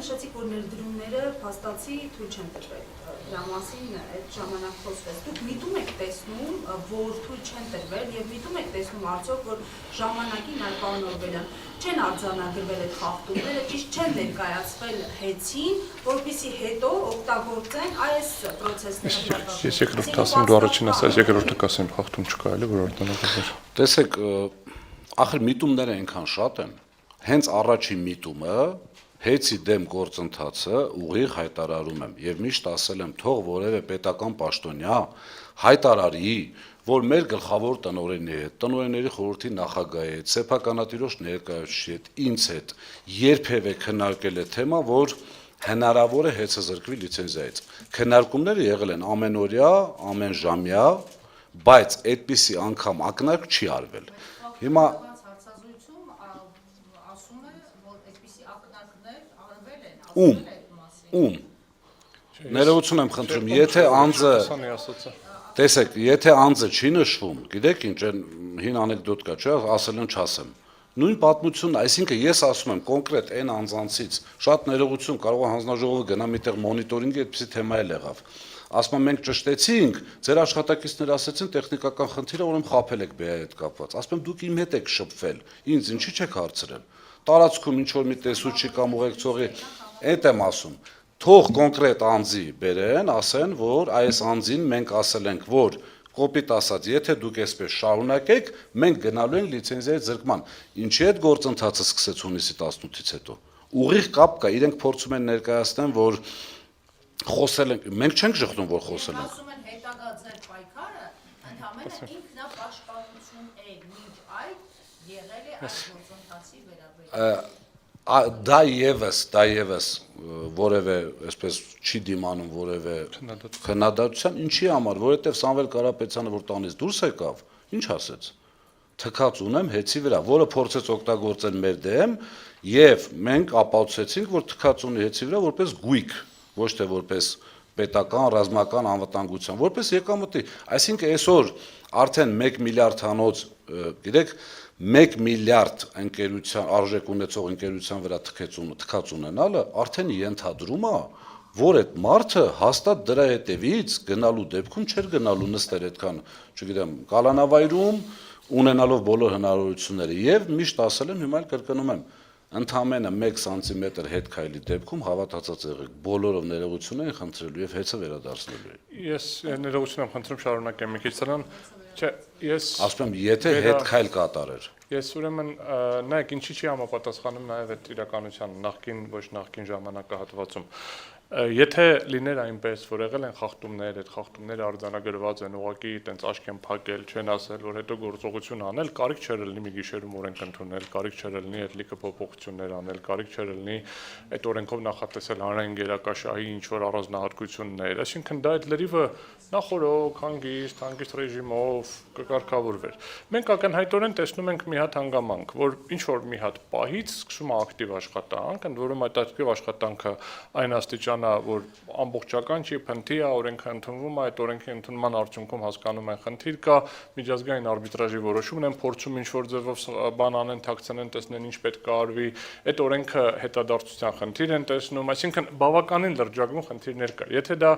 նշեցիք, որ ներդրումները փաստացի թույլ չեն տրվել։ Դրա մասին այդ ժամանակ խոսվեց։ Դուք միտում եք տեսնում, որ թույլ չեն տրվել եւ միտում եք տեսնում արդյոք, որ ժամանակին այլ պարոն Օրբելյան չեն արձանագրվել այդ խախտումները, ճիշտ չեն ներկայացվել հեծին, որպեսզի հետո օգտագործեն այս process-ները։ Ես երկրորդ ասեմ, դու առաջին ասած երկրորդը կասեմ, խախտում չկա էլի, որ արտանագրել։ Տեսեք, ախր միտումները այնքան շատ են, հենց առաջին միտումը հեծի դեմ գործընթացը ուղիղ հայտարարում եմ եւ միշտ ասել եմ, թող որևէ պետական պաշտոնյա հայտարարի, որ մեր գլխավոր տնօրենների հետ, տնօրենների խորհրդի նախագահի հետ, սեփականատիրոջ ներկայացուցիչի հետ, ինձ հետ երբևէ քննարկել է թեմա, որ հնարավոր է հեծը զրկվի լիցենզիայից։ Քննարկումները եղել են ամենօրյա, ամենժամյա, բայց այդպիսի անգամ ակնարկ չի արվել։ Հիմա Ում ներողություն եմ խնդրում, եթե անձը տեսեք, եթե անձը չի նշվում, գիտեք ինչ, հին անեկդոտ կա, չէ՞, ասել են չասեմ։ Նույն պատմությունն, այսինքն ես ասում եմ կոնկրետ այն անձանցից, շատ ներողություն, կարող է հանձնաժողովը գնա միտեղ մոնիտորինգի այդպիսի թեմա էլ եղավ։ Ասում եմ մենք ճշտեցինք, ձեր աշխատակիցները ասեցին տեխնիկական խնդիրը, ուրեմն խաբել եք բեայի հետ կապված։ Ասում եմ դուք իմ հետ եք շփվել, ինձ ինչի՞ չեք հարցրել։ Տարածքում ինչ որ մի տեսուչի կամ ուղեկցողի Այդ եմ ասում, թող կոնկրետ անձի բերեն, ասեն, որ այս անձին մենք ասել ենք, որ կոպիտ ասած, եթե դուք այսպես շարունակեք, մենք գնալու ենք լիցենզիայի զրկման։ Ինչի՞ այդ գործընթացը սկսեց հունիսի 18-ից հետո։ Ուղիղ կապ կա, իրենք փորձում են ներկայացնել, որ խոսել ենք, մենք չենք ժխտում, որ խոսել ենք։ Ասում են հետագա ձեր պայքարը ընդհանրապես ինքնապաշտպանություն է, մինչ այդ եղել է այս գործընթացի վերաբերյալ։ Դա եւս որևէ այսպես չի դիմանում որևէ քննադատության, ինչի համար, որովհետեւ Սամվել Կարապետյանը որ տանից դուրս եկավ, ինչ ասեց։ Թքած ունեմ հեծի վրա, որը փորձեց օգտագործել մեր դեմ, եւ մենք ապացուցեցինք, որ թքած ունի հեծի վրա որպես գույք, ոչ թե որպես պետական, ռազմական անվտանգության, որպես եկամտի։ Այսինքն այսօր արդեն 1 միլիարդ հանոց, գիտեք, 1 միլիարդ ընկերության արժեք ունեցող ընկերության վրա թքած ունենալը արդեն ենթադրում է, որ այդ մարդը հաստատ դրա հետևից գնալու դեպքում չէր գնալու նստեր այդքան, չգիտեմ, կալանավայրում ունենալով բոլոր հնարավորությունները եւ միշտ ասել եմ, հիմա էլ կրկնում եմ, ընդամենը 1 սանտիմետր հետ քայլի դեպքում հավատացած եղեք, բոլորով ներողություն են խնդրելու եւ հեծը վերադարձնելու են։ Ես ներողություն եմ խնդրում շարունակեմ մի քիչ սրան, չէ, ես ասում եմ, եթե հետ քայլ կատարեր։ Ես ուրեմն նայեք ինչի չի համապատասխանում նաև այդ իրականության նախկին ոչ նախկին ժամանակահատվածում Եթե լիներ այնպես, որ եղել են խախտումներ, այդ խախտումները արձանագրված են, ուղղակի այտենց աշկ են փակել, չեն ասել, որ հետո գործողություն անել, կարիք չէր լինի մի գիշերում օրենք ընդունել, կարիք չէր լինի այդ լիքը փոփոխություններ անել, կարիք չէր լինի այդ օրենքով նախատեսել հանրային գերակաշահի ինչ որ առանձնահատկություններ, այսինքն դա այդ լրիվը նախորոք, հանգիստ ռեժիմով կկարգավորվեր։ Մենք ակնհայտորեն տեսնում ենք մի հատ հանգամանք, որ ինչ որ մի հատ պահից սկսում է ակտիվ աշխատանք, ընդ որում այդ ակտիվ աշխատանքը այն աստիճան որ ամբողջական չի, փնթի է, օրենքը ընդունվում է, այդ օրենքի ընդունման արդյունքում հասկանում են խնդիր կա, միջազգային արբիտրաժի որոշումն են փորձում ինչ-որ ձևով բան անեն, թաքցնեն, տեսնեն ինչ պետք է արվի, այդ օրենքը հետադարձության խնդիր են տեսնում, այսինքն բավականին լրջագույն խնդիրներ կա։ Եթե դա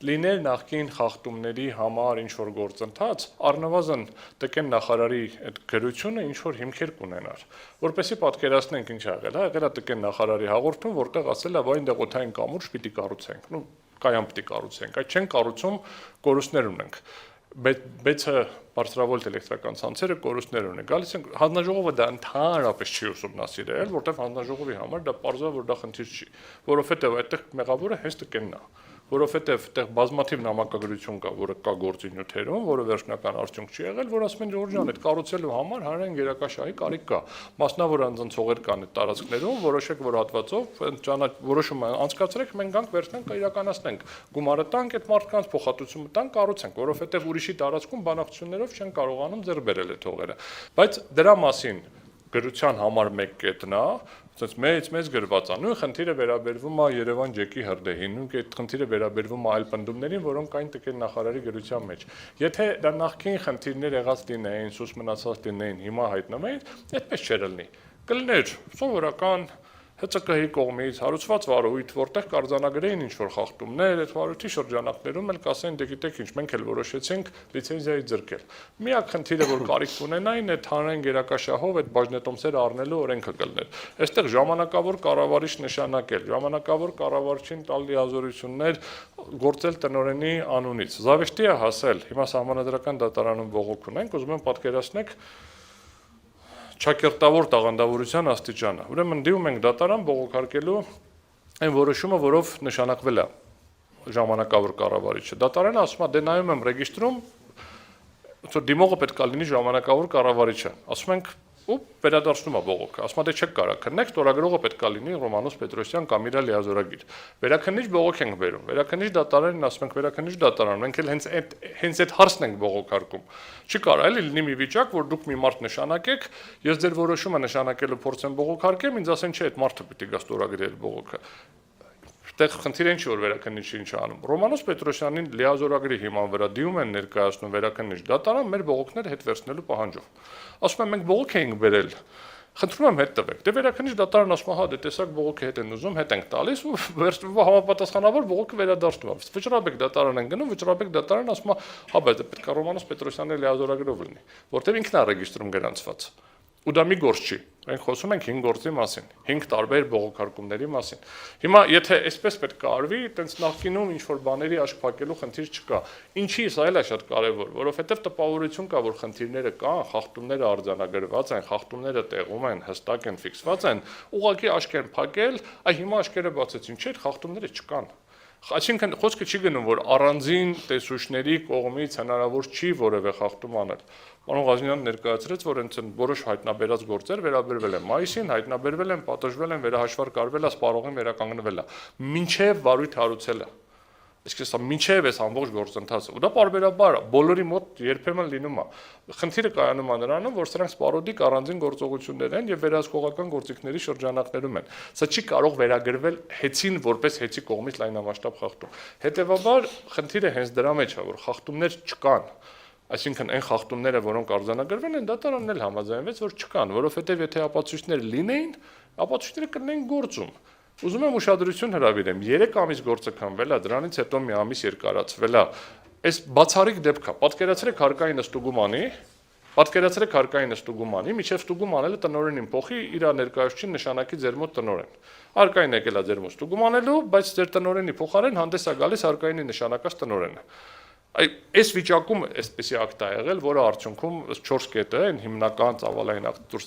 լիներ նախկին խախտումների համար ինչ-որ գործընթաց, առնվազն ՏԿ նախարարի այդ գրությունը ինչ-որ հիմքեր կունենար, որպեսզի պատկերացնենք ինչ ա եղել, եղել է ՏԿ նախարարի հաղորդում, որտեղ ասել է, որ այնտեղ օդային կամուրջ պիտի կառուցենք, կայան պիտի կառուցենք, այդ չեն կառուցում, կորուստներ ունենք, բեցը բարձրավոլտ էլեկտրական ցանցերը կորուստներ ունեն, գալիս են, հանձնաժողովը դա ընդհանրապես չի ուսումնասիրել, որտեղ հանձնաժողովի համար դա պարզ է, որ դա խնդիր չի, որովհետև այդտեղ մեղավորը հենց ՏԿ-ն է, որովհետև այդտեղ բազմաթիվ նամակագրություն կա, որը կա գործի նյութերում, որը վերջնական արդյունք չի եղել, որ ասում են Ժորժ ջան, այդ կառուցելու համար հանրային գերակաշահի կարիք կա, մասնավոր անձնցողեր կան այդ տարածքներում, որոշեք, որ հատվածով որոշումը անցկացրեք, մենք գանք վերցնենք իրականացնենք, գումարը տանք այդ մարդկանց փոխհատուցումը տանք, կառուցենք, որովհետև ուրիշի տարածքում բանակցություններով չեն կարողանում ձեռք բերել այդ հողերը, բայց դրա մասին գրության համար մեկ կետն է, ասես մեծ գրված է, նույն խնդիրը վերաբերվում է Երևան ջեկի հրդեհին, նույն այդ խնդիրը վերաբերվում է այլ պնդումներին, որոնք կային ՏԿ նախարարի գրության մեջ։ Եթե դա նախկին խնդիրներ եղած լինեին, սուս մնացած լինեին, հիմա հայտնվեին, այդպես չէր լինի։ Կլիներ սովորական ՀՑԿ-ի կողմից հարուցված վարույթ, որտեղ կարձանագրեին ինչ-որ խախտումներ, այդ վարույթի շրջանակներում էլ կասեն, դե գիտեք ինչ, մենք էլ որոշեցինք լիցենզիայի ձրկել։ Միակ խնդիրը, որ կարիք ունենային, այդ հանրային գերակաշահով այդ բաժնետոմսերը առնելու օրենքը կլներ։ Այստեղ ժամանակավոր կառավարիչ նշանակել, ժամանակավոր կառավարչին տալ լիազորություններ գործել տնօրենի անունից։ Զավեշտի է հասել, հիմա Սահմանադրական դատարանում բողոք ունենք, ուզում եմ պատկերացնեք ճակերտավոր տաղանդավորության աստիճանը։ Ուրեմն դիմում ենք դատարան բողոքարկելու այն որոշումը, որով նշանակվել է ժամանակավոր կառավարիչը։ Դատարանը ասում է, դե նայում եմ ռեգիստրում, դիմողը պետք է լինի ժամանակավոր կառավարիչը։ Ասում ենք, ու վերադարձնում է բողոքը։ Ասում է, դե չեք կարող քննեք, ստորագրողը պետք է լինի Ռոմանոս Պետրոսյան կամ իր լիազորագիր։ Վերաքննիչ բողոք ենք բերում։ Վերաքննիչ դատարանին ասում ենք, վերաքննիչ դատարան, մենք էլ հենց այդ հարցն ենք բողոքարկում։ Չի կարող էլի լինի մի վիճակ, որ դուք մի մարդ նշանակեք, ես ձեր որոշումը նշանակելու փորձեմ բողոքարկեմ, ինձ ասեն, չէ, այդ մարդը պիտի գա ստորագրի այդ բողոքը։ Այդտեղ խնդիրը ինչ որ վերաքննիչը ինչ անում։ Ռոմանոս Պետրոսյանին լիազորագրի հիման վրա դիմում են ներկայացնում վերաքննիչ դատարան մեր բողոքները հետ վերցնելու պահանջով։ Ասում եմ մենք բողոք էինք բերել։ Խնդրում եմ հետ տվեք։ Դե վերաքննիչ դատարան ասում է, հա, դե տեսակ բողոքը հետ են ուզում, հետ ենք տալիս ու համապատասխանաբար բողոքը վերադարձնում է։ Վճռաբեկ դատարան են գնում, վճռաբեկ դատարան ասում է, հա, բայց դա պետք է Ռոմանոս Պետրոսյանի լիազորագրով լինի, որտեղ ինքն է ռեգիստրում գրանցված։ Ու դա մի գործ չի։ Մենք խոսում ենք 5 գործի մասին, 5 տարբեր բողոքարկումների մասին։ Հիմա եթե այսպես պետք է արվի, տենց նախկինում ինչ որ բաների աշկ փակելու խնդիր չկա։ Ինչի՞ սա էլ է շատ կարևոր, որովհետև տպավորություն կա, որ խնդիրները կան, խախտումները արձանագրված են, խախտումները տեղում են, հստակ են, ֆիքսված են, ուղղակի աշկ են փակել, այ հիմա աշկերը բացեցին, չէ, խախտումները չկան։ Այսինքն խոսքը չի գնում, որ առանձին տեսուչների կողմից հնարավոր չի որևէ խախտում անել։ Պարոն Ղազնյանն ներկայացրեց, որ հենց որոշ հայտնաբերած գործեր վերաբերվել են մայիսին, հայտնաբերվել են, պատժվել են, վերահաշվարկարվել է, սպառողին վերականգնվել է։ Մինչև վարույթ հարուցելը։ Իսկ սա մինչև այս ամբողջ գործընթացը։ Ու դա պարբերաբար բոլորի մոտ երբեմն լինում է։ Խնդիրը կայանում է նրանում, որ սրանք սպառոդիկ առանձին գործողություններ են եւ վերահսկողական գործիքների շրջանակներում են։ Սա չի կարող վերագրվել հեծին որպես հեծի կողմից լայնամասշտաբ խախտում։ Հետևաբար խնդիրը հենց դրա մեջ է, որ խախտումներ չկան։ Այսինքն այն խախտումները, որոնք արձանագրվել են, դատարանն էլ համաձայնվեց, որ չկան, որովհետեւ եթե ապացույցներ լինեին, ապացույցները կլինեին գործում։ Ուզում եմ ուշադրություն հրավիրեմ, 3 ամիս գործը քննվել է, դրանից հետո մի ամիս երկարացվել է։ Այս բացառիկ դեպք է։ Պատկերացրեք հարկային ստուգումանի, միջև ստուգում անելը տնօրենին փոխի իր ներկայացուցիչին նշանակի ձեր մոտ տնօրեն։ Հարկային եկել է ձեր մոտ ստուգում անելու, բայց ձեր տնօրենի փոխարեն հանդես է գալիս հարկայինի նշանակած տնօրենը։ Այս վիճակում այսպեսի ակտ է եղել, որը արդյունքում 4 կետը են հիմնական ծավալային ակտ դուրս է